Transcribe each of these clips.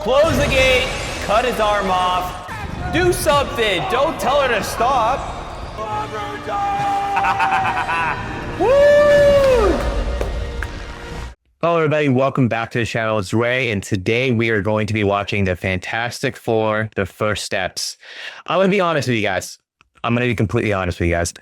Close the gate, cut his arm off, do something, don't tell her to stop. Woo! Hello everybody, welcome back to the channel. It's Ray, and today we are going to be watching the Fantastic Four, The First Steps. I'm going to be honest with you guys. I'm going to be completely honest with you guys.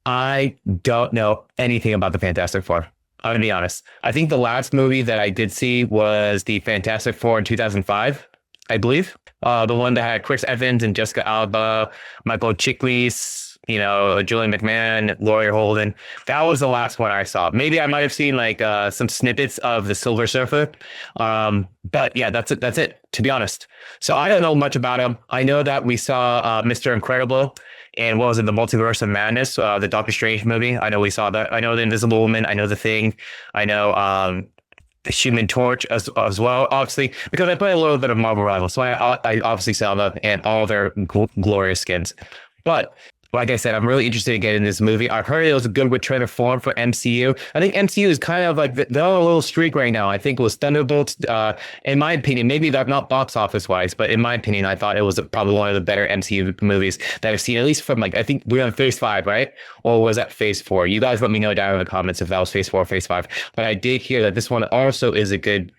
I don't know anything about the Fantastic Four. I'm going to be honest. I think the last movie that I did see was the Fantastic Four in 2005, I believe. The one that had Chris Evans and Jessica Alba, Michael Chiklis, you know, Julian McMahon, Laurie Holden. That was the last one I saw. Maybe I might have seen like some snippets of the Silver Surfer. But yeah, that's it, to be honest. So I don't know much about him. I know that we saw Mr. Incredible and what was it, the Multiverse of Madness, the Doctor Strange movie. I know we saw that. I know the Invisible Woman. I know the Thing. I know the Human Torch as well, obviously, because I play a little bit of Marvel Rivals. So I obviously saw them and all their glorious skins. But like I said, I'm really interested in getting this movie. I heard it was a good return to form for MCU. I think MCU is kind of like, they're on a little streak right now. I think it was Thunderbolts, in my opinion, maybe they're not box office wise, but in my opinion, I thought it was probably one of the better MCU movies that I've seen, at least from like, I think we're on phase 5, right? Or was that phase 4? You guys let me know down in the comments if that was phase 4 or phase 5. But I did hear that this one also is a good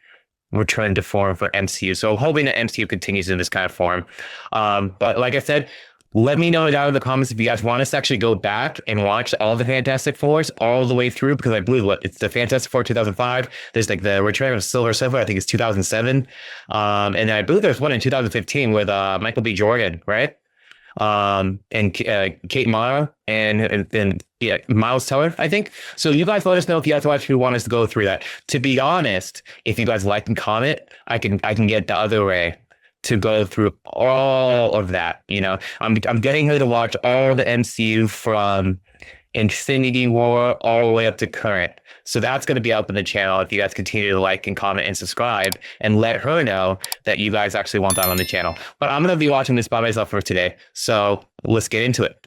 return to form for MCU. So I'm hoping that MCU continues in this kind of form. But like I said, let me know down in the comments if you guys want us to actually go back and watch all the Fantastic Fours all the way through, because I believe it's the Fantastic Four 2005. There's like the Return of Silver Surfer, I think it's 2007. And I believe there's one in 2015 with Michael B. Jordan, right? And Kate Mara and yeah, Miles Teller, I think. So you guys let us know if you guys actually want us to go through that. To be honest, if you guys like and comment, I can get the other way to go through all of that. You know, I'm getting her to watch all the MCU from Infinity War all the way up to current. So that's going to be up in the channel if you guys continue to like and comment and subscribe, and let her know that you guys actually want that on the channel. But I'm going to be watching this by myself for today. So let's get into it.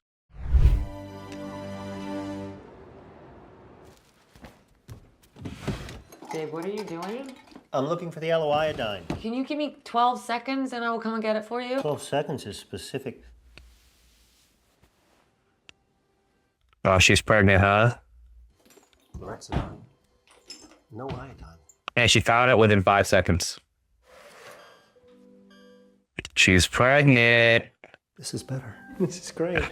Dave, what are you doing? I'm looking for the yellow iodine. Can you give me 12 seconds and I will come and get it for you? 12 seconds is specific. Oh, she's pregnant, huh? Loratadine. No iodine. And she found it within 5 seconds. She's pregnant. This is better. This is great.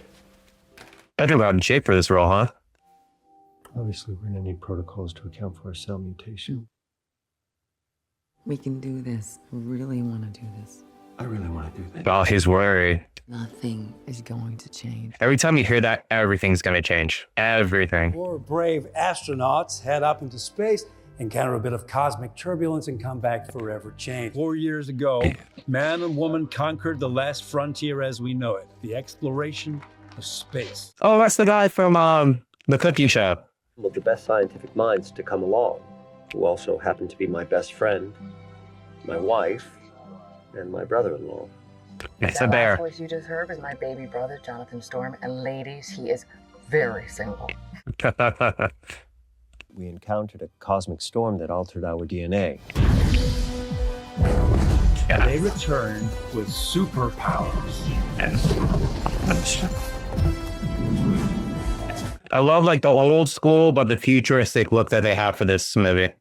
Better about in shape for this role, huh? Obviously, we're gonna need protocols to account for a cell mutation. We can do this. I really want to do this. I really want to do that. Oh, he's worried. Nothing is going to change. Every time you hear that, everything's going to change. Everything. 4 brave astronauts head up into space, encounter a bit of cosmic turbulence, and come back forever changed. 4 years ago, man and woman conquered the last frontier as we know it, the exploration of space. Oh, that's the guy from the cookie shop. Of the best scientific minds to come along, who also happen to be my best friend, my wife, and my brother-in-law. It's a bear. That voice you just heard was my baby brother, Jonathan Storm. And ladies, he is very single. We encountered a cosmic storm that altered our DNA. Yeah. They returned with superpowers. I love like the old school, but the futuristic look that they have for this movie.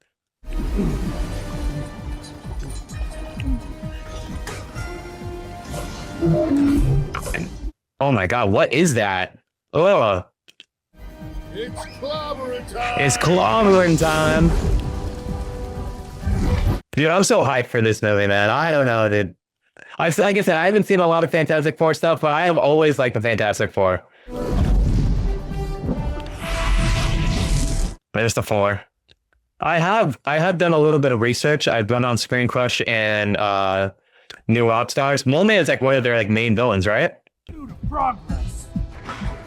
Oh my God, what is that? Oh, It's clobbering time! it's clobbering time. Dude, I'm so hyped for this movie, man. I don't know, dude. Like I said, I haven't seen a lot of Fantastic Four stuff, but I have always liked the Fantastic Four. There's the 4. I have done a little bit of research. I've done on Screen Crush and New Rockstars. Mole Man is like one of their like main villains, right? Progress.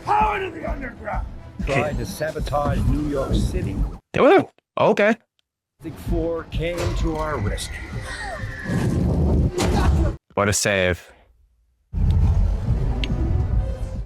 Power to the underground. Tried to sabotage New York City. Oh, okay. Big 4 came to our rescue. What a save.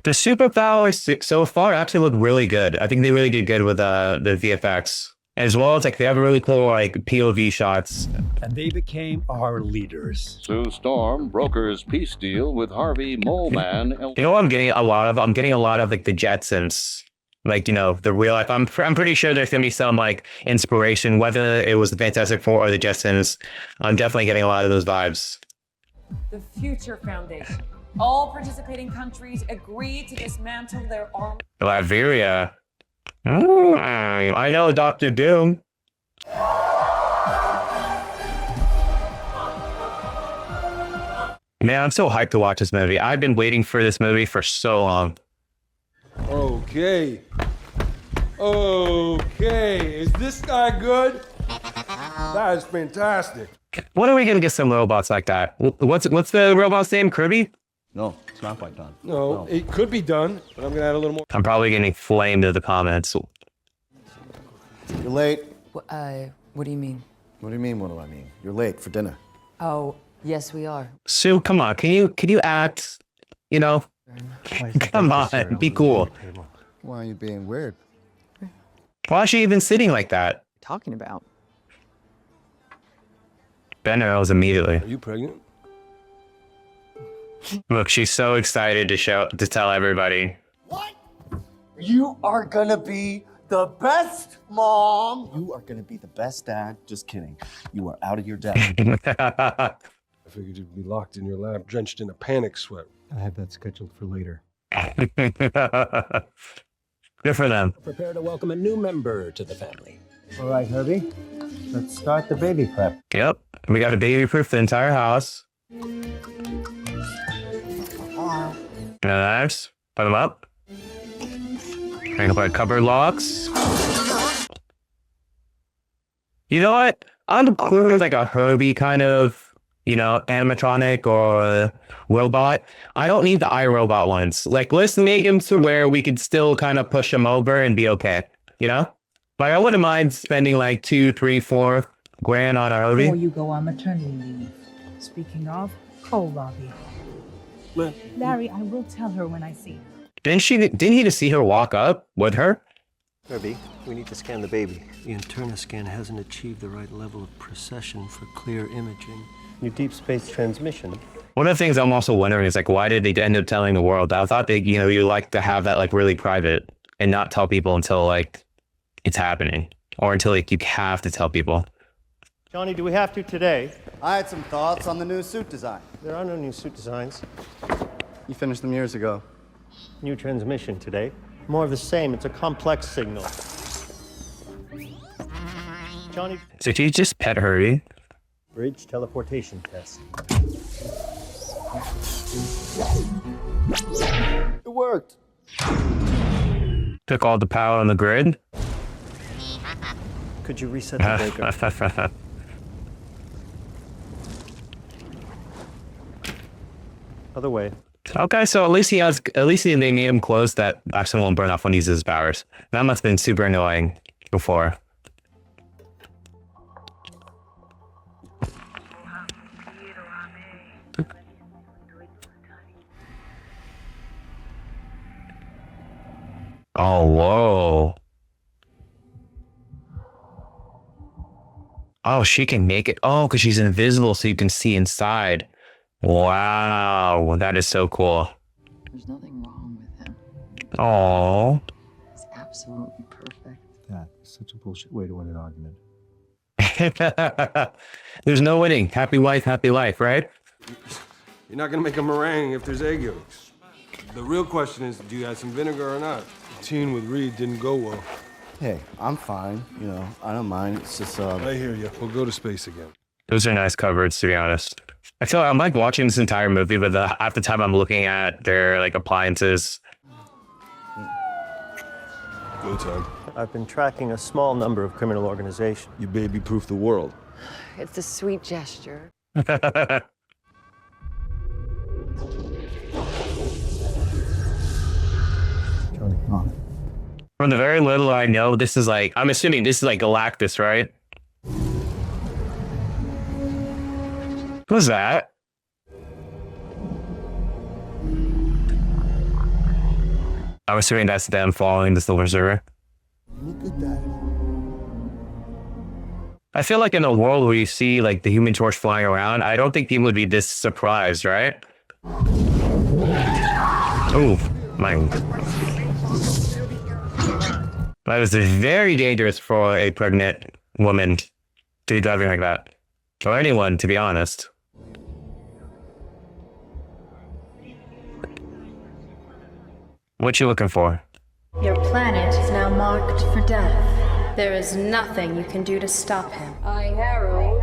The superpowers so far actually look really good. I think they really did good with the VFX. As well as like they have really cool like POV shots and they became our leaders. Sue Storm brokers peace deal with Harvey Moleman. You know what I'm getting a lot of? I'm getting a lot of like the Jetsons. Like, you know, the real life. I'm pretty sure there's going to be some like inspiration, whether it was the Fantastic Four or the Jetsons. I'm definitely getting a lot of those vibes. The Future Foundation. All participating countries agree to dismantle their arms. Latveria. I know Dr. Doom. Man, I'm so hyped to watch this movie. I've been waiting for this movie for so long. Okay. Is this guy good? That is fantastic. When are we gonna get some robots like that? What's the robot's name? Kirby? No, it's not quite done. No, it could be done, but I'm gonna add a little more. I'm probably getting flamed in the comments. You're late. What do you mean? What do you mean, what do I mean? You're late for dinner. Oh, yes, we are. Sue, come on. Can you act, you know? Come on, be cool. Why are you being weird? Why is she even sitting like that? Talking about? Ben knows immediately. Are you pregnant? Look, she's so excited to tell everybody. What? You are gonna be the best mom. You are gonna be the best dad. Just kidding. You are out of your depth. I figured you'd be locked in your lab, drenched in a panic sweat. I have that scheduled for later. Good for them. Prepare to welcome a new member to the family. All right, Herbie. Let's start the baby prep. Yep. We got to baby-proof the entire house. Knives. Put them up. Hang up our cupboard locks. You know what? I'm cool with like a Herbie kind of, you know, animatronic or robot. I don't need the iRobot ones. Like, let's make him to where we could still kind of push him over and be okay. You know? Like, I wouldn't mind spending like $2, $3, $4 grand on a Herbie. Before you go on maternity leave. Speaking of, call Robbie. Larry, I will tell her when I see her. Didn't he just see her walk up with her? Herbie, we need to scan the baby. The Interna scan hasn't achieved the right level of precision for clear imaging. Your deep space transmission. One of the things I'm also wondering is like, why did they end up telling the world? I thought they, you know, you like to have that like really private and not tell people until like it's happening or until like you have to tell people. Johnny, do we have to today? I had some thoughts on the new suit design. There are no new suit designs. You finished them years ago. New transmission today. More of the same. It's a complex signal. Johnny. So did you just pet Herbie? Bridge teleportation test. It worked. Took all the power on the grid. Could you reset the breaker? Other way. Okay, so at least they made him close that actually won't burn off when he uses his powers. That must have been super annoying before. Oh, whoa. Oh, she can make it. Oh, because she's invisible so you can see inside. Wow, that is so cool. There's nothing wrong with him. Oh. He's absolutely perfect. That is such a bullshit way to win an argument. There's no winning. Happy wife, happy life, right? You're not gonna make a meringue if there's egg yolks. The real question is, do you have some vinegar or not? The scene with Reed didn't go well. Hey, I'm fine. You know, I don't mind. It's just, I hear you. We'll go to space again. Those are nice covers, to be honest. I feel like I'm like watching this entire movie, but half the time I'm looking at their like appliances. Go time. I've been tracking a small number of criminal organizations. You baby-proof the world. It's a sweet gesture. Johnny, on. From the very little I know, this is like, I'm assuming this is like Galactus, right? What's that? I'm assuming that's them following the Silver Surfer. Look at that. I feel like in a world where you see like the Human Torch flying around, I don't think people would be this surprised, right? Oh, my. That is very dangerous for a pregnant woman to be driving like that. Or anyone, to be honest. What you looking for? Your planet is now marked for death. There is nothing you can do to stop him. I herald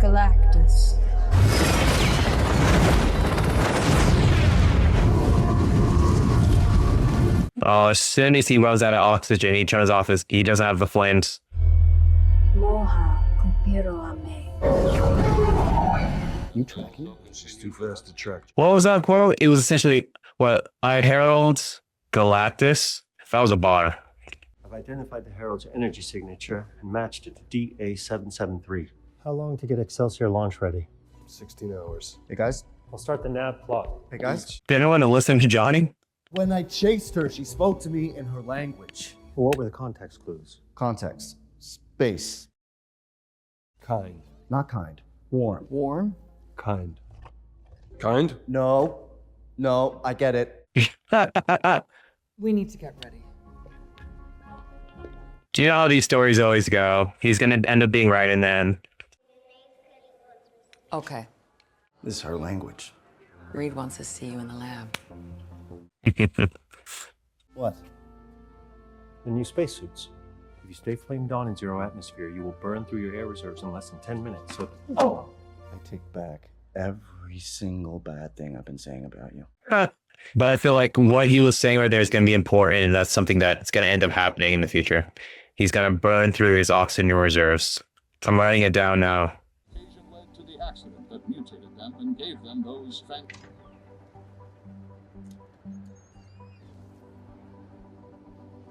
Galactus. Oh, as soon as he runs out of oxygen, he turns off he doesn't have the flames. Moha kupiro ame. You tracking? She's too fast to track. What was that quote? It was essentially, what, I herald Galactus? If that was a bar. I've identified the Herald's energy signature and matched it to DA773. How long to get Excelsior launch ready? 16 hours. Hey guys. I'll start the nav plot. Hey guys. Did anyone listen to Johnny? When I chased her, she spoke to me in her language. Well, what were the context clues? Context. Space. Kind. Not kind. Warm. Warm? Kind. Kind? No. No, I get it. We need to get ready. Do you know how these stories always go? He's gonna end up being right in the end. Okay. This is her language. Reed wants to see you in the lab. What? The new spacesuits. If you stay flamed on in zero atmosphere, you will burn through your air reserves in less than 10 minutes. So, I take back every single bad thing I've been saying about you. But I feel like what he was saying right there is going to be important, and that's something that's going to end up happening in the future. He's going to burn through his oxygen reserves. I'm writing it down now. Led to the accident that mutated them and gave them those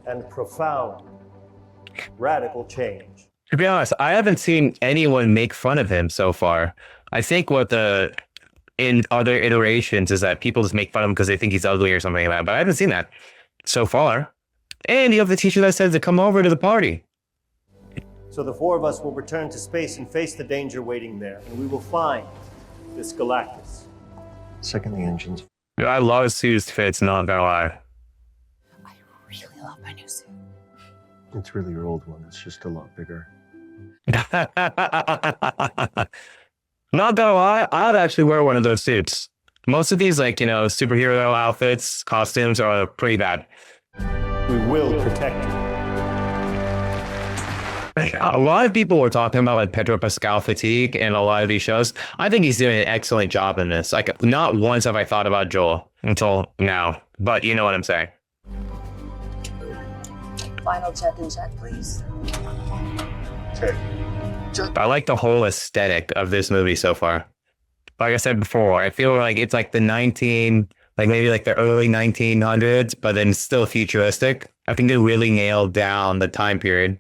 And profound, radical change. To be honest, I haven't seen anyone make fun of him so far. I think in other iterations is that people just make fun of him because they think he's ugly or something like that. But I haven't seen that so far. And you have the teacher that says to come over to the party. So the four of us will return to space and face the danger waiting there, and we will find this Galactus. second the engines. I love Sue's fits, not gonna lie. I really love my new suit. It's really your old one. It's just a lot bigger. Not gonna lie, I'd actually wear one of those suits. Most of these, like, superhero outfits, costumes are pretty bad. We will protect you. A lot of people were talking about like Pedro Pascal fatigue in a lot of these shows. I think he's doing an excellent job in this. Like, not once have I thought about Joel until now, but you know what I'm saying. Final check and check, please. I like the whole aesthetic of this movie so far. Like I said before, I feel like it's like the maybe the early 1900s, but then still futuristic. I think they really nailed down the time period.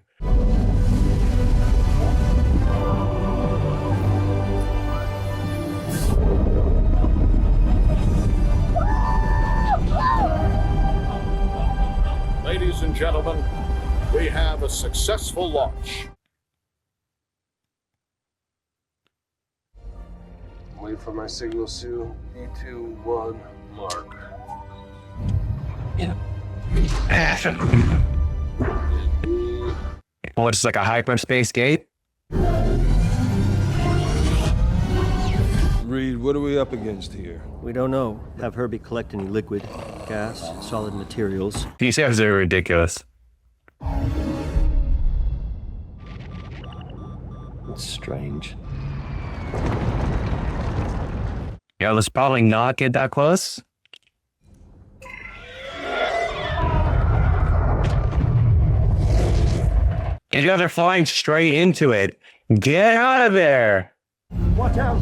Ladies and gentlemen, we have a successful launch. Wait for my signal, Sue. 3-2-1, mark. Yeah. Well, it's like a hyperspace gate. Reed, what are we up against here? We don't know. Have Herbie collect any liquid, gas, solid materials. These guys are ridiculous. It's strange. Yeah, let's probably not get that close. You guys are flying straight into it. Get out of there. Watch out!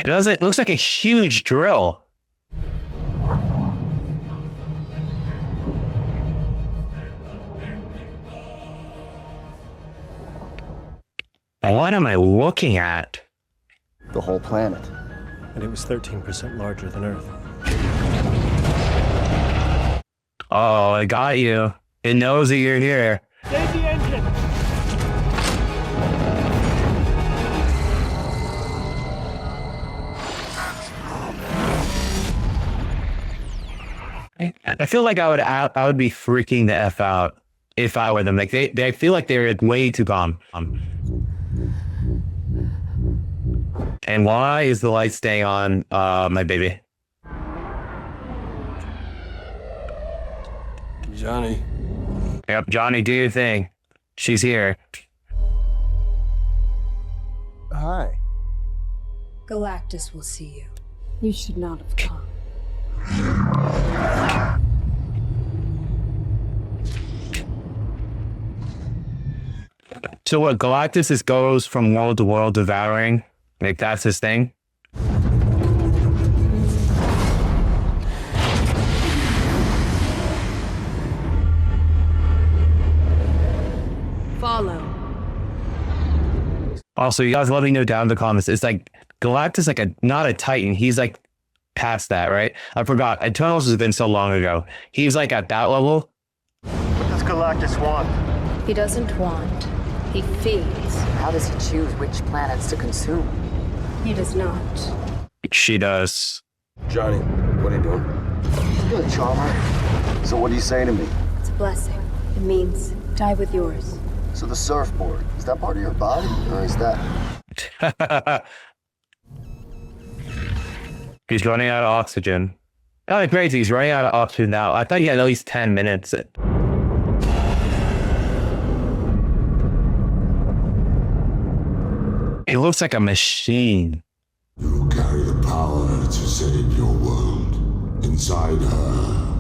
It looks like a huge drill. What am I looking at? The whole planet. And it was 13% larger than Earth. Oh, I got you. It knows that you're here. Save the engine! I feel like I would be freaking the F out if I were them. Like they feel like they're way too calm. And why is the light staying on, my baby? Johnny. Yep, Johnny, do your thing. She's here. Hi. Galactus will see you. You should not have come. So what, Galactus goes from world to world devouring? Like that's his thing? Follow. Also, you guys let me know down in the comments. It's like Galactus, like not a Titan. He's like past that, right? I forgot. Eternals has been so long ago. He's like at that level. What does Galactus want? He doesn't want. He feeds. How does he choose which planets to consume? He does not. She does. Johnny, what are you doing? Good, Charmer. So what do you say to me? It's a blessing. It means die with yours. So the surfboard, is that part of your body, or is that... He's running out of oxygen. Oh, crazy. He's running out of oxygen now. I thought he had at least 10 minutes. It looks like a machine. You carry the power to save your world. Inside her,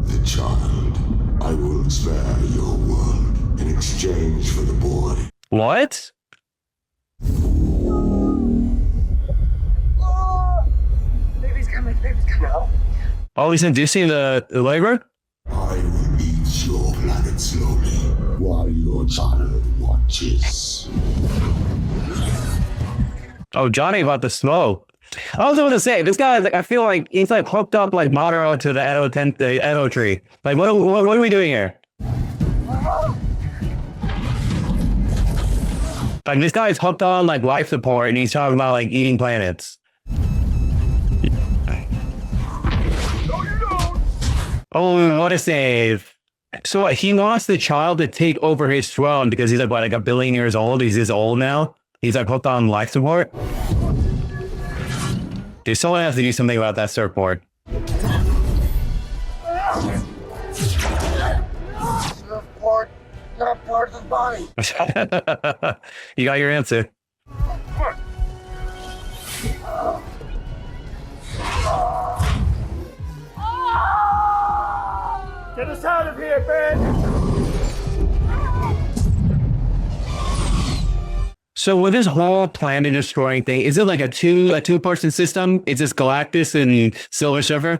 the child. I will spare your world in exchange for the boy. What? Baby's coming out. Oh, he's inducing the labor? I will eat your planet slowly while your child watches. Oh, Johnny about to smoke. I was going to say, this guy, like, I feel like he's like hooked up like Madara to the Edo tree. Like, what are we doing here? Like, this guy's hooked on like life support and he's talking about like eating planets. Oh, what a save. So what, he wants the child to take over his throne because he's like, what, like 1 billion years old? He's this old now? He's like hooked on life support? Dude, someone has to do something about that surfboard. Surfboard, not part of the body. You got your answer. Get us out of here, Ben! So with this whole planet destroying thing, is it like a two-person system? Is this Galactus and Silver Surfer?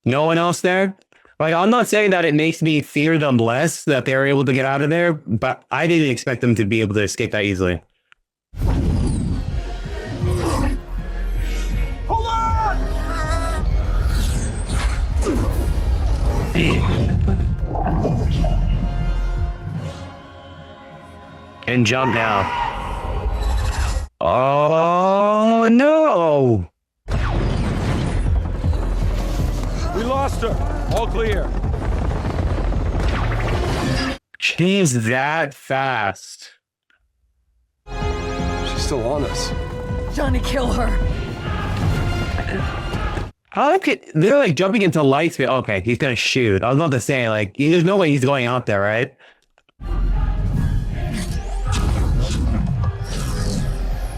No one else there? Like, I'm not saying that it makes me fear them less that they're able to get out of there, but I didn't expect them to be able to escape that easily. Hold on! And jump now. Oh, no! We lost her. All clear. She's that fast. She's still on us. Johnny, kill her. How could they're like jumping into light speed? Okay, he's gonna shoot. I was about to say, like, there's no way he's going out there, right?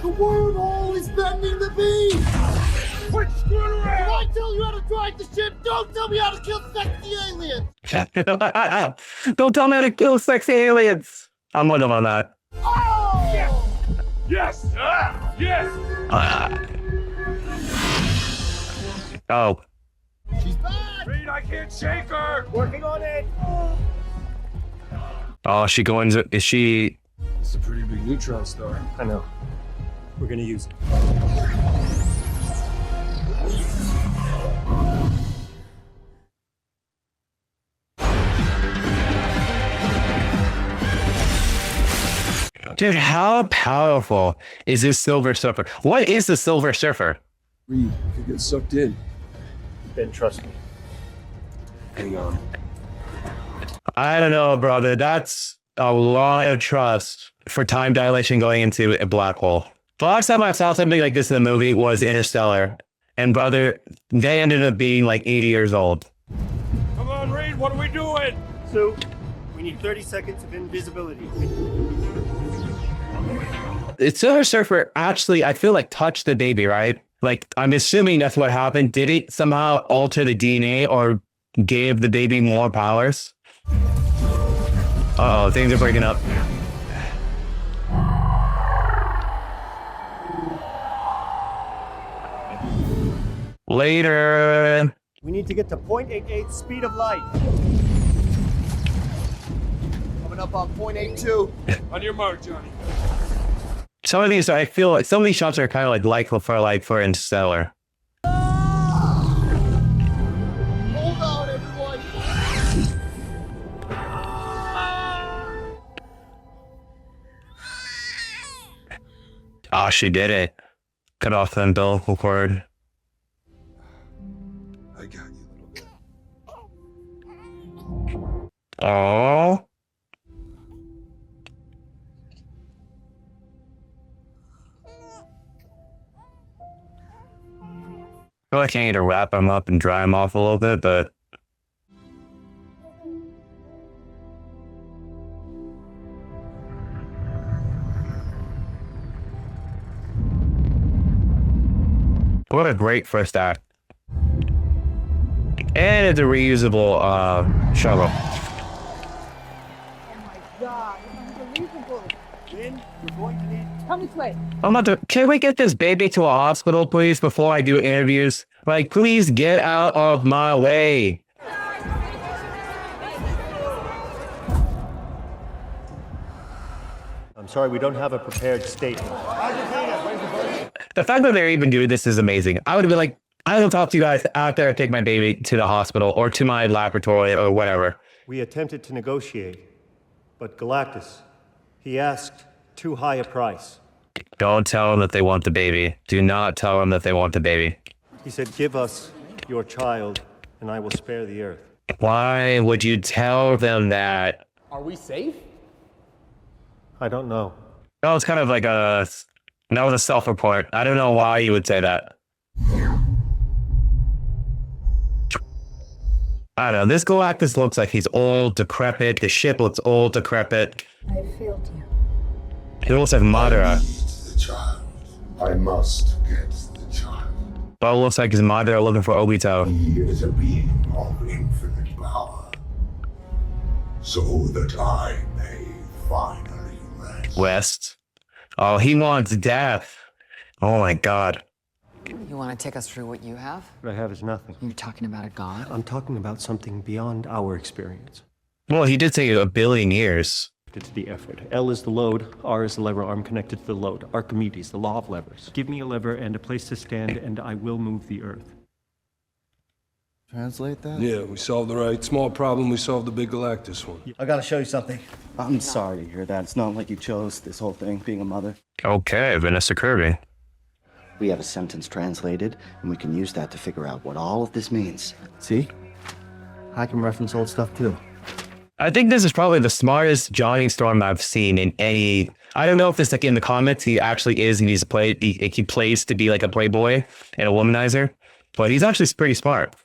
The wormhole is bending the beam! Quit screwing around! Did I tell you how to drive the ship? Don't tell me how to kill sexy aliens! Don't tell me how to kill sexy aliens! I'm with him on that. Oh! Yes! Yes! Oh. She's back! Reed, I can't shake her! Working on it! Oh, is she... It's a pretty big neutron star. I know. We're gonna use it. Dude, how powerful is this Silver Surfer? What is the Silver Surfer? Reed, you could get sucked in. Ben, trust me. Hang on. I don't know, brother. That's a lot of trust for time dilation going into a black hole. The last time I saw something like this in a movie was Interstellar. And brother, they ended up being like 80 years old. Come on, Reed, what are we doing? So, we need 30 seconds of invisibility. The Silver Surfer actually, I feel like, touched the baby, right? Like, I'm assuming that's what happened. Did it somehow alter the DNA or gave the baby more powers? Uh-oh, things are breaking up. Later. We need to get to 0.88 speed of light. Coming up on 0.82. On your mark, Johnny. Some of these, I feel like some of these shots are kind of like for Interstellar. Hold on, everyone. Oh, she did it. Cut off the umbilical cord. I got you, little guy. Oh. I feel like I need to wrap him up and dry him off a little bit, but what a great first act. And it's a reusable shuttle. Oh my god, it's unbelievable. Lynn, we're going to need... Come this way. Can we get this baby to a hospital, please, before I do interviews? Like, please get out of my way. I'm sorry, we don't have a prepared statement. The fact that they're even doing this is amazing. I would have been like, I will talk to you guys after I take my baby to the hospital or to my laboratory or whatever. We attempted to negotiate, but Galactus, he asked too high a price. Don't tell them that they want the baby. Do not tell them that they want the baby. He said, give us your child, and I will spare the earth. Why would you tell them that? Are we safe? I don't know. That was kind of like that was a self-report. I don't know why you would say that. I don't know. This Galactus looks like he's old, decrepit. The ship looks old, decrepit. I failed you. He looks like Madara. The child. I must get the child. But it looks like his Madara looking for Obito. He is a being of infinite power, so that I may finally rest. West. Oh, he wants death. Oh my god. You want to take us through what you have? What I have is nothing. You're talking about a god? I'm talking about something beyond our experience. Well, he did say 1 billion years. It's the effort. L is the load, R is the lever arm connected to the load. Archimedes, the law of levers. Give me a lever and a place to stand, and I will move the earth. Translate that? Yeah, we solved the right small problem. We solved the big Galactus one. I gotta show you something. I'm sorry to hear that. It's not like you chose this whole thing, being a mother. Okay, Vanessa Kirby. We have a sentence translated, and we can use that to figure out what all of this means. See? I can reference old stuff too. I think this is probably the smartest Johnny Storm I've seen in any. I don't know if this, like, in the comics he actually is, and he plays to be like a playboy and a womanizer, but he's actually pretty smart.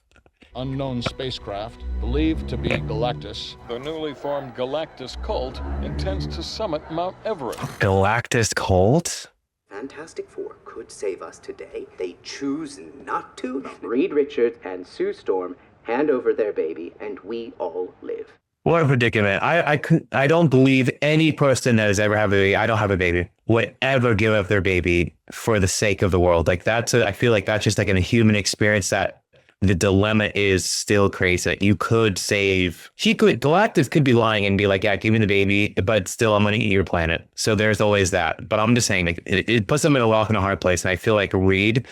Unknown spacecraft, believed to be Galactus. The newly formed Galactus cult intends to summit Mount Everest. Galactus cult? Fantastic Four could save us today. They choose not to. Reed Richards and Sue Storm hand over their baby, and we all live. What a predicament. I don't believe any person that has ever had a baby, I don't have a baby, would ever give up their baby for the sake of the world. Like, I feel like that's just like a human experience that the dilemma is still crazy. You could save, Galactus could be lying and be like, yeah, give me the baby, but still I'm going to eat your planet. So there's always that. But I'm just saying, like, it puts them in a rock and a hard place. And I feel like Reed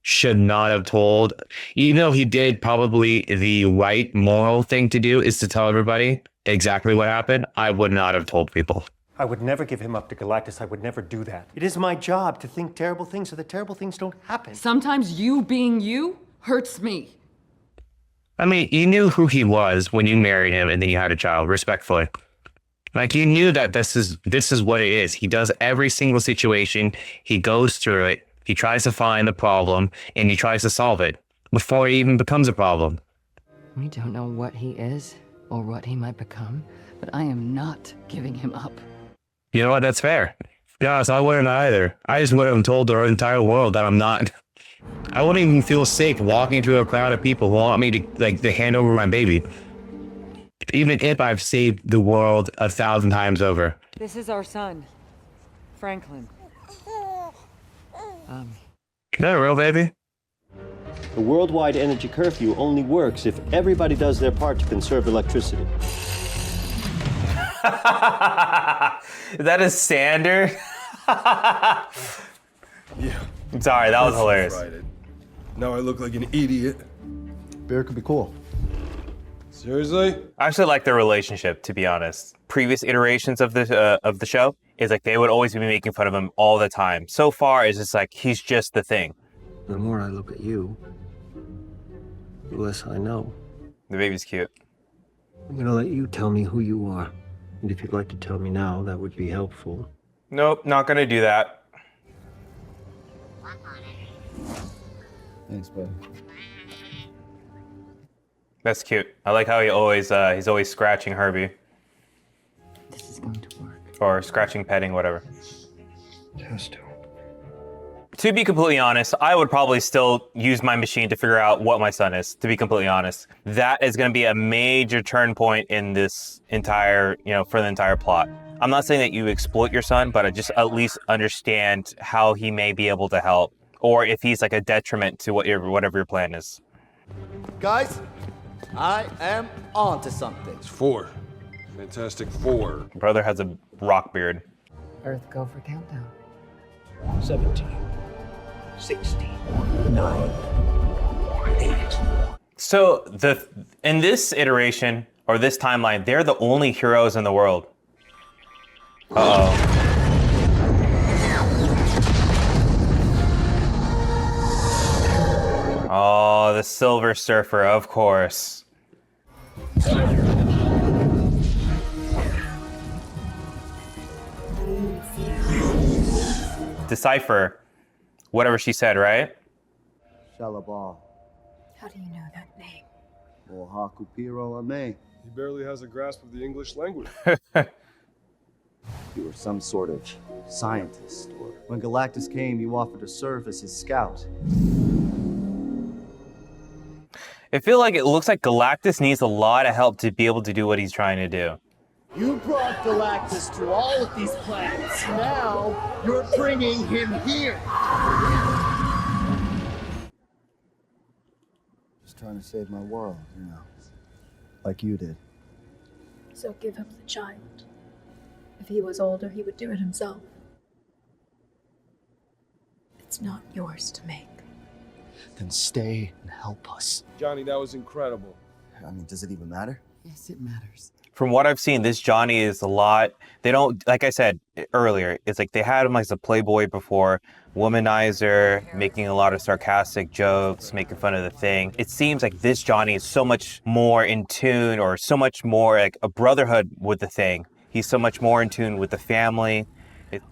should not have told, even though he did probably the right moral thing to do is to tell everybody exactly what happened. I would not have told people. I would never give him up to Galactus. I would never do that. It is my job to think terrible things so that terrible things don't happen. Sometimes you being you hurts me. I mean, you knew who he was when you married him and then you had a child, respectfully. Like, you knew that this is what it is. He does every single situation. He goes through it. He tries to find the problem and he tries to solve it before it even becomes a problem. We don't know what he is or what he might become, but I am not giving him up. You know what? That's fair. To be honest, I wouldn't either. I just would have told the entire world that I'm not. I wouldn't even feel safe walking through a crowd of people who want me to hand over my baby. Even if I've saved the world 1,000 times over. This is our son, Franklin. Is that a real baby? The worldwide energy curfew only works if everybody does their part to conserve electricity. Is that a sander? Yeah. I'm sorry, that was hilarious. Now I look like an idiot. Beer could be cool. Seriously? I actually like their relationship, to be honest. Previous iterations of the show is like they would always be making fun of him all the time. So far, it's just like he's just the thing. The more I look at you, the less I know. The baby's cute. I'm gonna let you tell me who you are. And if you'd like to tell me now, that would be helpful. Nope, not gonna do that. Thanks, buddy. That's cute. I like how he's always scratching Herbie. This is going to work. Or scratching, petting, whatever. Has to. To be completely honest, I would probably still use my machine to figure out what my son is, to be completely honest. That is going to be a major turn point in this entire, for the entire plot. I'm not saying that you exploit your son, but I just at least understand how he may be able to help, or if he's like a detriment to whatever your plan is. Guys, I am onto something. It's 4. Fantastic 4. Brother has a rock beard. Earth, go for countdown. 17, 16, 9, 8. So in this iteration, or this timeline, they're the only heroes in the world. Uh-oh. Oh, the Silver Surfer, of course. Decipher whatever she said, right? Shalabah. How do you know that name? Ohaku Piro Ame. He barely has a grasp of the English language. You were some sort of scientist, or when Galactus came, you offered to serve as his scout. I feel like it looks like Galactus needs a lot of help to be able to do what he's trying to do. You brought Galactus to all of these planets. Now you're bringing him here. Just trying to save my world, like you did. So give him the child. If he was older, he would do it himself. It's not yours to make. Then stay and help us. Johnny, that was incredible. I mean, does it even matter? Yes, it matters. From what I've seen, this Johnny is a lot. They don't, like I said earlier, it's like they had him as a playboy before, womanizer, making a lot of sarcastic jokes, making fun of the Thing. It seems like this Johnny is so much more in tune, or so much more like a brotherhood with the Thing. He's so much more in tune with the family.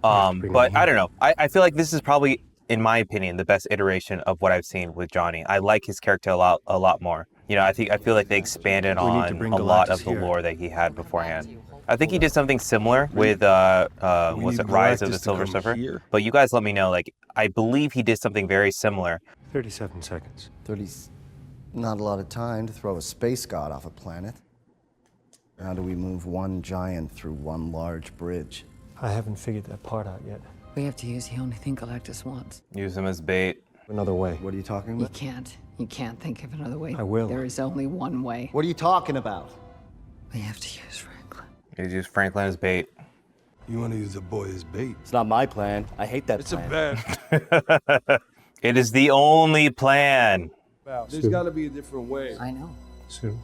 But I don't know. I feel like this is probably, in my opinion, the best iteration of what I've seen with Johnny. I like his character a lot more. I feel like they expanded on a lot of the lore that he had beforehand. I think he did something similar with was it Rise of the Silver Surfer? But you guys let me know. Like, I believe he did something very similar. 37 seconds. 30's not a lot of time to throw a space god off a planet. How do we move one giant through one large bridge? I haven't figured that part out yet. We have to use the only thing Galactus wants. Use him as bait. Another way. What are you talking You about? can't. You can't think of another way. I will. There is only one way. What are you talking about? We have to use Franklin. You use Franklin as bait. You want to use the boy as bait? It's not my plan. I hate that plan. a bad. It is the only plan. Wow, there's got to be a different way. I know. Sue.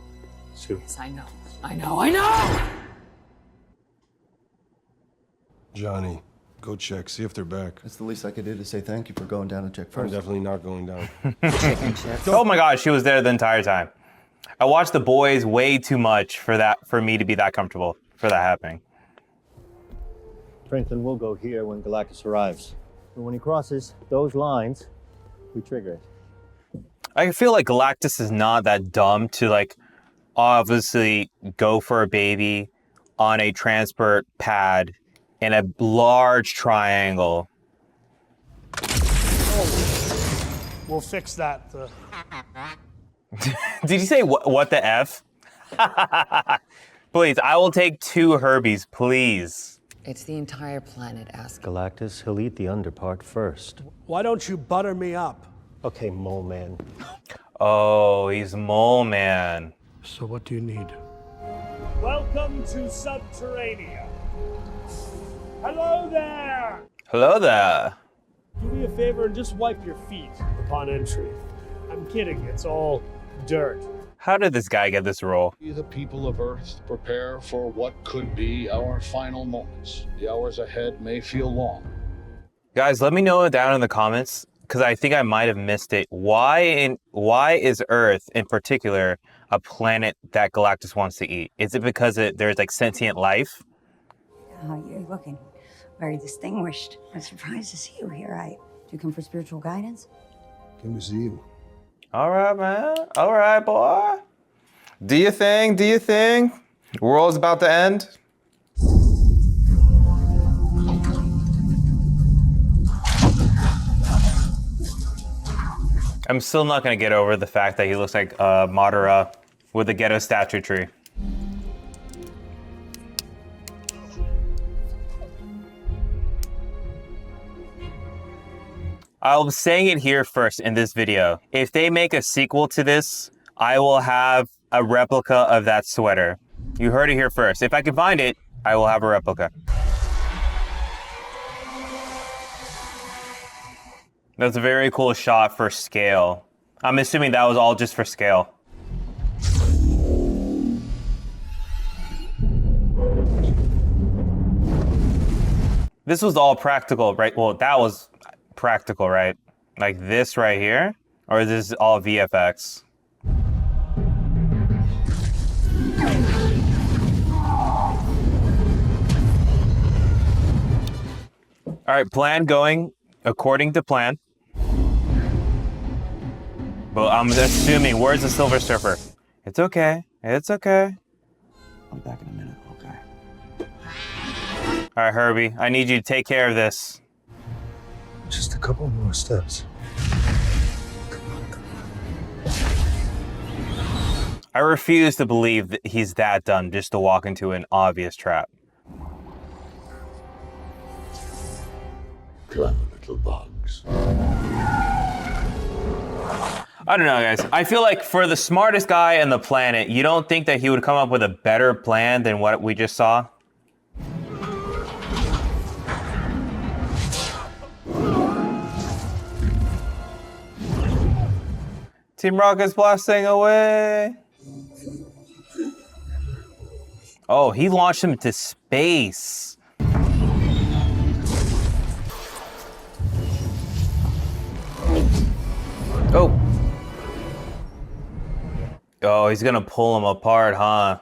Yes, I know. I know. Johnny, go check. See if they're back. It's the least I could do to say thank you for going down to check I'm first. definitely not going down. Oh my God, she was there the entire time. I watched The Boys way too much for me to be that comfortable for that happening. Franklin will go here when Galactus arrives. But when he crosses those lines, we trigger it. I feel like Galactus is not that dumb to like obviously go for a baby on a transport pad in a large triangle. We'll fix that. Did you say what the F? Please, I will take 2 Herbies, please. It's the entire planet asking. Galactus, he'll eat the underpart first. Why don't you butter me up? Okay, Mole Man. Oh, he's Mole Man. So what do you need? Welcome to Subterranea. Hello there! Hello there. Do me a favor and just wipe your feet upon entry. I'm kidding, it's all dirt. How did this guy get this role? The people of Earth prepare for what could be our final moments. The hours ahead may feel long. Guys, let me know down in the comments, because I think I might have missed it. Why is Earth, in particular, a planet that Galactus wants to eat? Is it because there's like sentient life? You're looking very distinguished. I'm surprised to see you here. Do you come for spiritual guidance? Came to see you. All right, man. All right, boy. Do your thing. Do your thing. World's about to end. I'm still not going to get over the fact that he looks like Madara with a ghetto statue tree. I'm saying it here first in this video. If they make a sequel to this, I will have a replica of that sweater. You heard it here first. If I can find it, I will have a replica. That's a very cool shot for scale. I'm assuming that was all just for scale. This was all practical, right? Well, that was practical, right? Like this right here? Or is this all VFX? All right, plan going according to plan. But I'm assuming, where's the Silver Surfer? It's okay. It's okay. I'll be back in a minute, okay? All right, Herbie, I need you to take care of this. Just a couple more steps. I refuse to believe that he's that dumb just to walk into an obvious trap. Clever little bugs. I don't know, guys. I feel like for the smartest guy on the planet, you don't think that he would come up with a better plan than what we just saw? Team Rocket's blasting away. Oh, he launched him to space. Oh. Oh, he's gonna pull him apart, huh?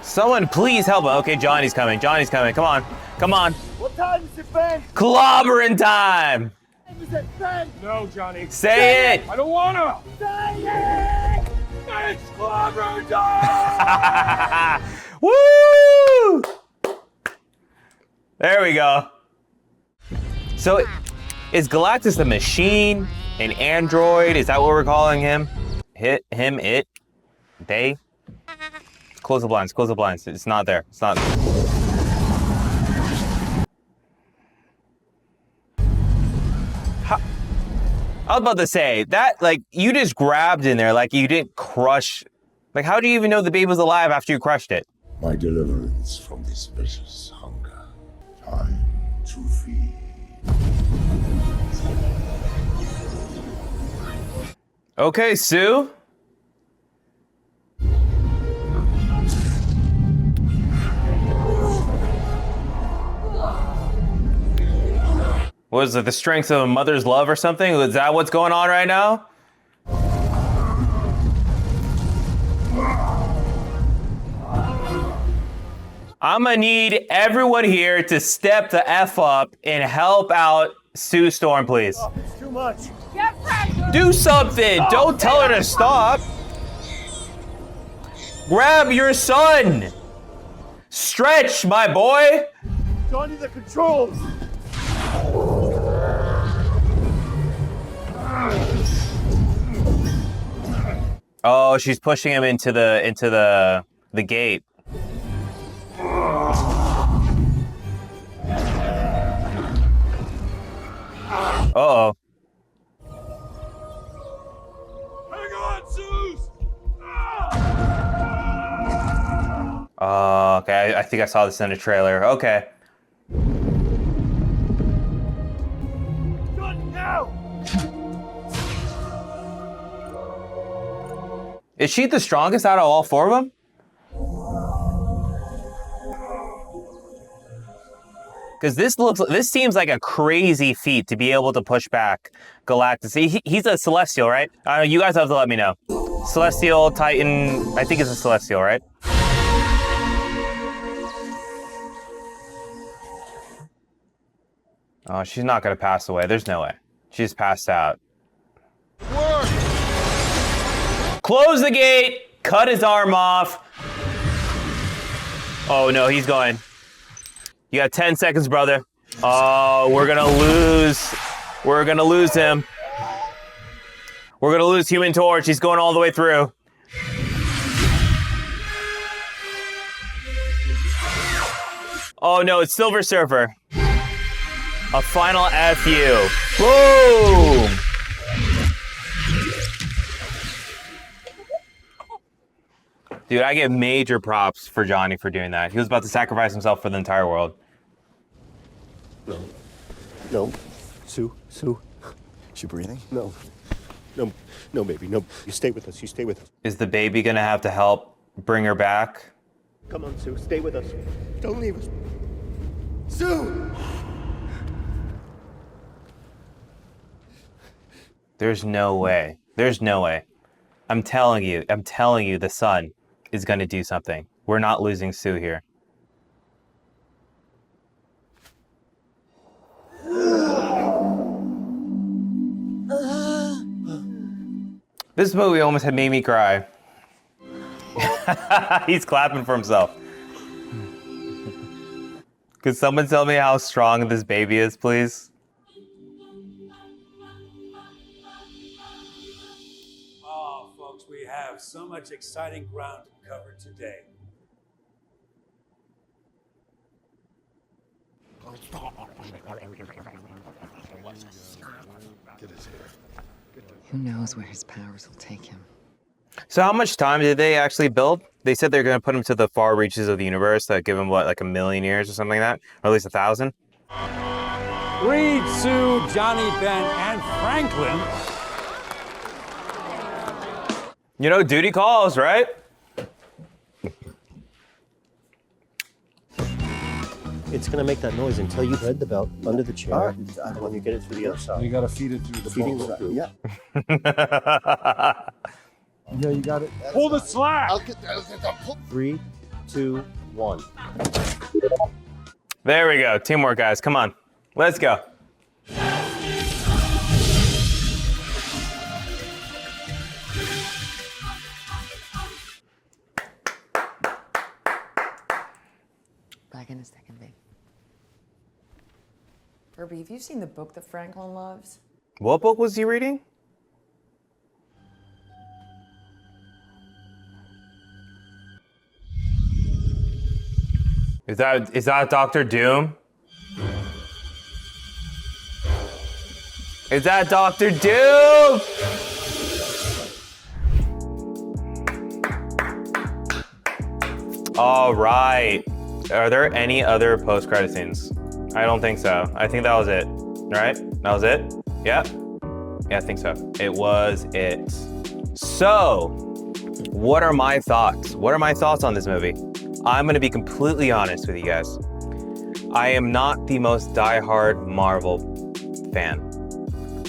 Someone please help him. Okay, Johnny's coming. Johnny's coming. Come on. Come on. What time is it, Ben? Clobbering time. Is it Ben? No, Johnny. Say it. I don't wanna. Say it. It's clobber time. Woo! There we go. So, is Galactus a machine? An android? Is that what we're calling him? Hit him, it, they? Close the blinds, close the blinds. It's not there. It's not. I was about to say, that, like, you just grabbed in there, like you didn't crush. Like, how do you even know the baby was alive after you crushed it? My deliverance from this vicious hunger. Time to feed. Okay, Sue. What is it, the strength of a mother's love or something? Is that what's going on right now? I'm gonna need everyone here to step the F up and help out Sue Storm, please. Oh, it's too much. Do something! Don't tell her to stop! Grab your son! Stretch, my boy! Johnny, the controls! Oh, she's pushing him into the gate. Uh-oh. Hang on, Zeus! Okay, I think I saw this in a trailer. Okay. Done now! Is she the strongest out of all four of them? Because this seems like a crazy feat to be able to push back Galactus. He's a Celestial, right? You guys have to let me know. Celestial, Titan, I think it's a Celestial, right? Oh, she's not gonna pass away. There's no way. She's passed out. Close the gate, cut his arm off. Oh no, he's going. You got 10 seconds, brother. Oh, we're gonna lose. We're gonna lose him. We're gonna lose Human Torch. He's going all the way through. Oh no, it's Silver Surfer. A final FU. Boom! Dude, I get major props for Johnny for doing that. He was about to sacrifice himself for the entire world. No. No. Sue. Is she breathing? No. No, baby. No. You stay with us. You stay with us. Is the baby gonna have to help bring her back? Come on, Sue. Stay with us. Don't leave us. Sue! There's no way. There's no way. I'm telling you, the sun is gonna do something. We're not losing Sue here. This movie almost had made me cry. He's clapping for himself. Could someone tell me how strong this baby is, please? Oh, folks, we have so much exciting ground to cover today. Who knows where his powers will take him? So how much time did they actually build? They said they're going to put him to the far reaches of the universe that give him, what, like 1,000,000 years or something like that? Or at least 1,000? Reed, Sue, Johnny, Ben, and Franklin. You know, duty calls, right? It's gonna make that noise until you thread the belt under the chair, and when you get it through the other side. You gotta feed it through the bolt. Yeah. Yeah, you got it. Pull the slack! 3, 2, 1. There we go. Teamwork, guys. Come on. Let's go. Back in a second, babe. Kirby, have you seen the book that Franklin loves? What book was he reading? Is that Dr. Doom? Is that Dr. Doom? All right. Are there any other post-credit scenes? I don't think so. I think that was it, right? That was it? Yep. Yeah, I think so. It was it. So, what are my thoughts? What are my thoughts on this movie? I'm gonna be completely honest with you guys. I am not the most diehard Marvel fan.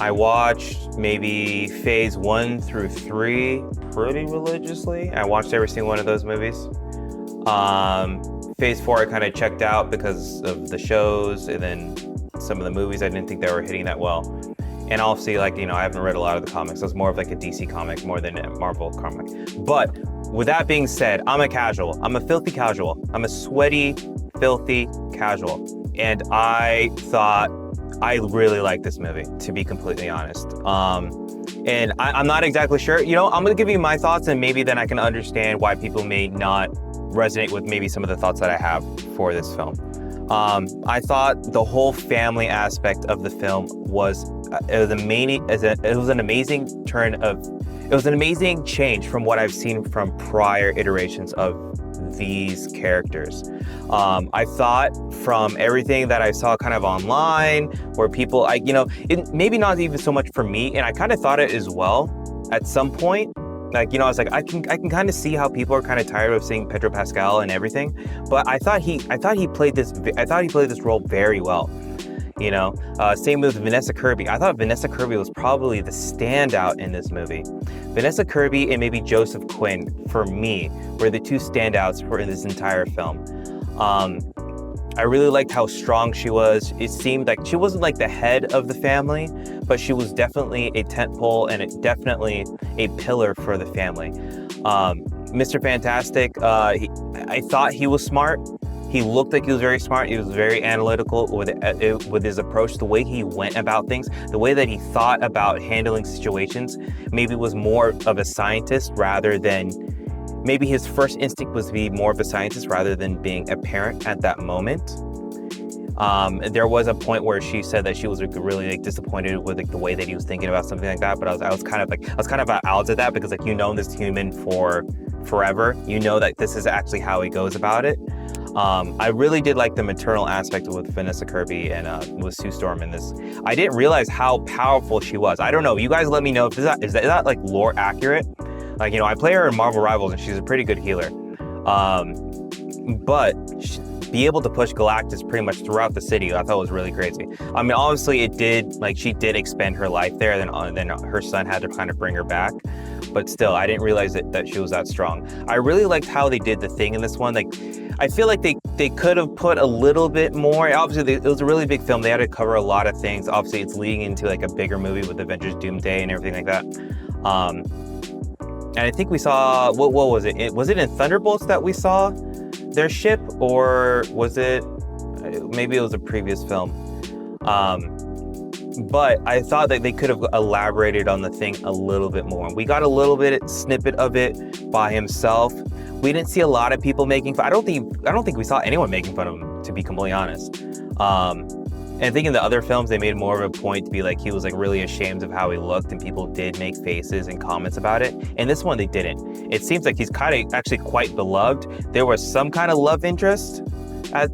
I watched maybe phase 1 through 3 pretty religiously. I watched every single one of those movies. Phase 4 I kind of checked out because of the shows, and then some of the movies I didn't think they were hitting that well. And obviously, like, you know, I haven't read a lot of the comics. I was more of like a DC comic more than a Marvel comic. But with that being said, I'm a casual. I'm a filthy casual. I'm a sweaty, filthy casual. And I thought I really liked this movie, to be completely honest. And I'm not exactly sure. You know, I'm going to give you my thoughts, and maybe then I can understand why people may not resonate with maybe some of the thoughts that I have for this film. I thought the whole family aspect of the film was an amazing change from what I've seen from prior iterations of these characters. I thought from everything that I saw kind of online, where people, maybe not even so much for me, and I kind of thought it as well at some point. Like, you know, I was like, I can kind of see how people are kind of tired of seeing Pedro Pascal and everything, but I thought he played this role very well. You know, same with Vanessa Kirby. I thought Vanessa Kirby was probably the standout in this movie. Vanessa Kirby and maybe Joseph Quinn, for me, were the two standouts for this entire film. I really liked how strong she was. It seemed like she wasn't like the head of the family, but she was definitely a tentpole and definitely a pillar for the family. Mr. Fantastic, I thought he was smart. He looked like he was very smart. He was very analytical with his approach, the way he went about things, the way that he thought about handling situations. Maybe was more of a scientist rather than, maybe his first instinct was to be more of a scientist rather than being a parent at that moment. There was a point where she said that she was really like disappointed with like the way that he was thinking about something like that. But I was kind of at odds with that, because like, you know, this human for forever, you know that this is actually how he goes about it. I really did like the maternal aspect with Vanessa Kirby and with Sue Storm in this. I didn't realize how powerful she was. I don't know. You guys let me know if is that like lore accurate? Like, you know, I play her in Marvel Rivals and she's a pretty good healer. But be able to push Galactus pretty much throughout the city, I thought was really crazy. I mean, obviously it did, like, she did expend her life there, then her son had to kind of bring her back. But still, I didn't realize that she was that strong. I really liked how they did the thing in this one. Like, I feel like they could have put a little bit more. Obviously, it was a really big film. They had to cover a lot of things. Obviously, it's leading into like a bigger movie with Avengers Doomsday and everything like that. And I think we saw, what was it? Was it in Thunderbolts that we saw their ship, or was it, maybe it was a previous film. But I thought that they could have elaborated on the thing a little bit more. We got a little bit snippet of it by himself. We didn't see a lot of people making fun. I don't think we saw anyone making fun of him, to be completely honest. And I think in the other films, they made more of a point to be like, he was like really ashamed of how he looked, and people did make faces and comments about it. In this one, they didn't. It seems like he's kind of actually quite beloved. There was some kind of love interest at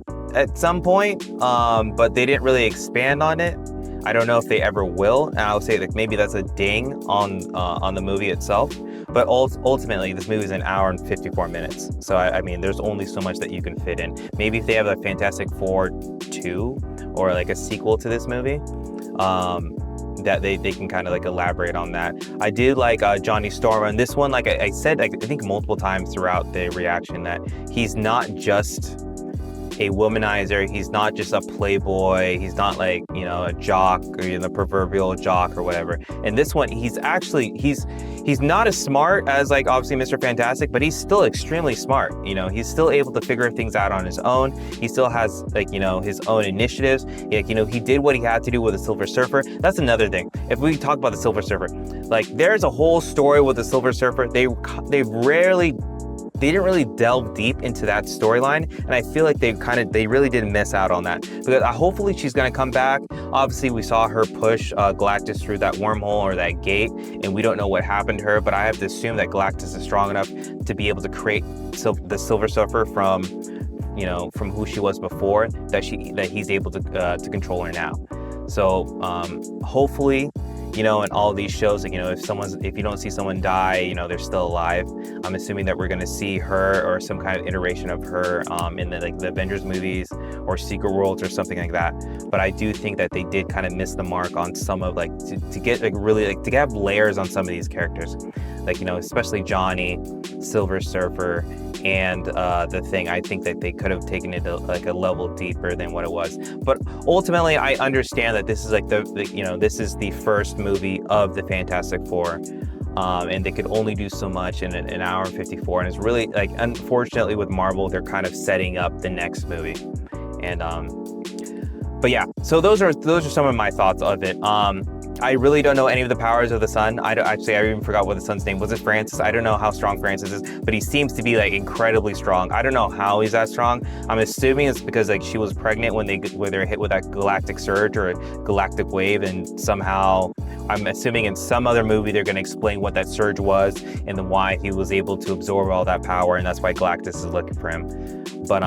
some point, but they didn't really expand on it. I don't know if they ever will, and I'll say like maybe that's a ding on the movie itself. But ultimately, this movie is an hour and 54 minutes. So I mean, there's only so much that you can fit in. Maybe if they have a Fantastic Four 2 or like a sequel to this movie, that they can kind of like elaborate on that. I did like Johnny Storm, and this one, like I said, like, I think multiple times throughout the reaction, that he's not just a womanizer, he's not just a playboy, he's not like, you know, a jock or, you know, the proverbial jock or whatever. And this one, he's not as smart as like obviously Mr. Fantastic, but he's still extremely smart. You know, he's still able to figure things out on his own. He still has like, you know, his own initiatives. Like, you know, he did what he had to do with the Silver Surfer. That's another thing. If we talk about the Silver Surfer, like there's a whole story with the Silver Surfer. They didn't really delve deep into that storyline, and I feel like they really did miss out on that, because hopefully she's going to come back. Obviously, we saw her push Galactus through that wormhole or that gate, and we don't know what happened to her, but I have to assume that Galactus is strong enough to be able to create the Silver Surfer from who she was before, that he's able to control her now. So hopefully, you know, in all these shows, like, you know, if you don't see someone die, you know, they're still alive. I'm assuming that we're going to see her or some kind of iteration of her in the Avengers movies or Secret Worlds or something like that. but I do think that they did kind of miss the mark on some of like to get like really like to have layers on some of these characters, like, you know, especially Johnny, Silver Surfer, and the Thing. I think that they could have taken it like a level deeper than what it was. But ultimately, I understand that this is like you know, this is the first movie of the Fantastic Four. And they could only do so much in an hour and 54, and it's really like, unfortunately with Marvel, they're kind of setting up the next movie. And but yeah, so those are some of my thoughts of it. I really don't know any of the powers of the Sun. I even forgot what the Sun's name was. It Francis? I don't know how strong Francis is, but he seems to be like incredibly strong. I don't know how he's that strong. I'm assuming it's because like she was pregnant when they're hit with that galactic surge or a galactic wave, and somehow I'm assuming in some other movie they're going to explain what that surge was and then why he was able to absorb all that power, and that's why Galactus is looking for him. But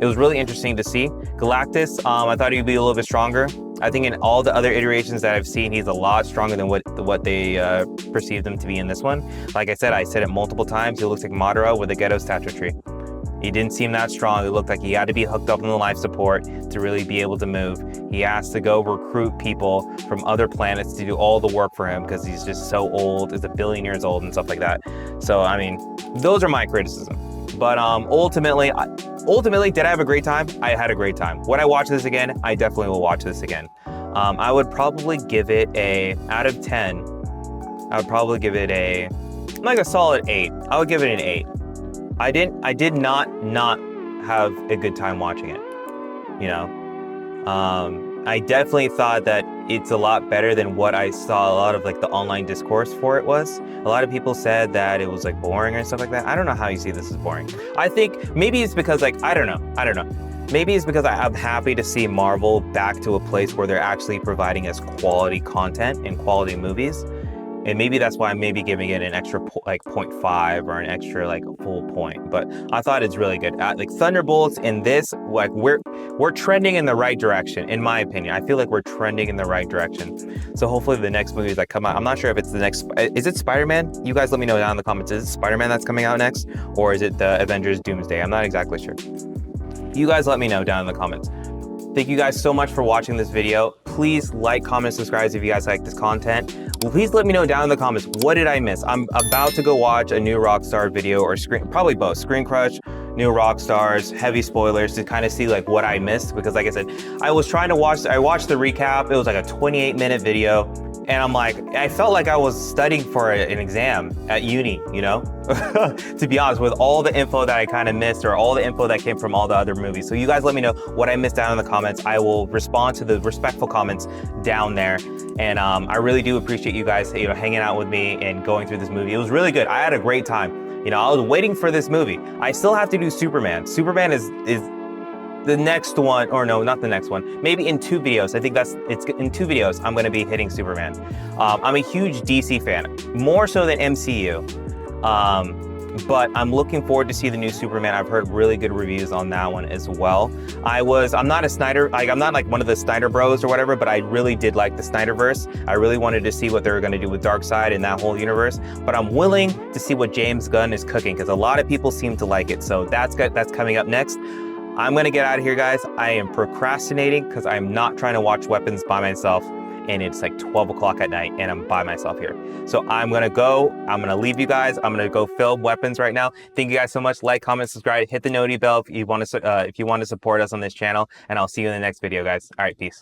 it was really interesting to see. Galactus, I thought he'd be a little bit stronger. I think in all the other iterations that I've seen, he's a lot stronger than what they perceived him to be in this one. Like I said it multiple times, he looks like Madara with a ghetto statue tree. He didn't seem that strong. It looked like he had to be hooked up on the life support to really be able to move. He has to go recruit people from other planets to do all the work for him because he's just so old, is a billion years old and stuff like that. So, I mean, those are my criticisms. But ultimately, did I have a great time? I had a great time. Would I watch this again? I definitely will watch this again. I would probably give it out of 10, I would probably give it like a solid 8. I would give it an 8. I did not have a good time watching it, you know. I definitely thought that it's a lot better than what I saw a lot of like the online discourse for it was. A lot of people said that it was like boring and stuff like that. I don't know how you see this as boring. I think maybe it's because like, I don't know. Maybe it's because I'm happy to see Marvel back to a place where they're actually providing us quality content and quality movies. And maybe that's why I'm maybe giving it an extra like 0.5 or an extra like full point. But I thought it's really good. Like Thunderbolts and this, like we're trending in the right direction, in my opinion. I feel like we're trending in the right direction. So hopefully the next movies that come out, I'm not sure if it's the next, is it Spider-Man? You guys let me know down in the comments. Is it Spider-Man that's coming out next? Or is it the Avengers Doomsday? I'm not exactly sure. You guys let me know down in the comments. Thank you guys so much for watching this video. Please like, comment, subscribe if you guys like this content. Please let me know down in the comments, what did I miss? I'm about to go watch a new Rockstar video, or probably both, Screen Crush, new Rockstars, heavy spoilers, to kind of see like what I missed. Because like I said, I watched the recap. It was like a 28-minute video. And I'm like, I felt like I was studying for an exam at uni, you know? To be honest, with all the info that I kind of missed, or all the info that came from all the other movies. So you guys let me know what I missed down in the comments. I will respond to the respectful comments down there. And I really do appreciate you guys, you know, hanging out with me and going through this movie. It was really good. I had a great time. You know, I was waiting for this movie. I still have to do Superman. Superman is the next one, or no, not the next one. Maybe in 2 videos. I think it's in 2 videos I'm gonna be hitting Superman. I'm a huge DC fan, more so than MCU. But I'm looking forward to see the new Superman. I've heard really good reviews on that one as well. I'm not a Snyder, like I'm not like one of the Snyder bros or whatever, but I really did like the Snyderverse. I really wanted to see what they were gonna do with Darkseid and that whole universe. But I'm willing to see what James Gunn is cooking, because a lot of people seem to like it. So that's coming up next. I'm gonna get out of here, guys. I am procrastinating because I'm not trying to watch Weapons by myself, and it's like 12 o'clock at night and I'm by myself here. So I'm gonna leave you guys. I'm gonna go film Weapons right now. Thank you guys so much. Like, comment, subscribe, hit the noti bell if you want to support us on this channel, and I'll see you in the next video, guys. All right, peace.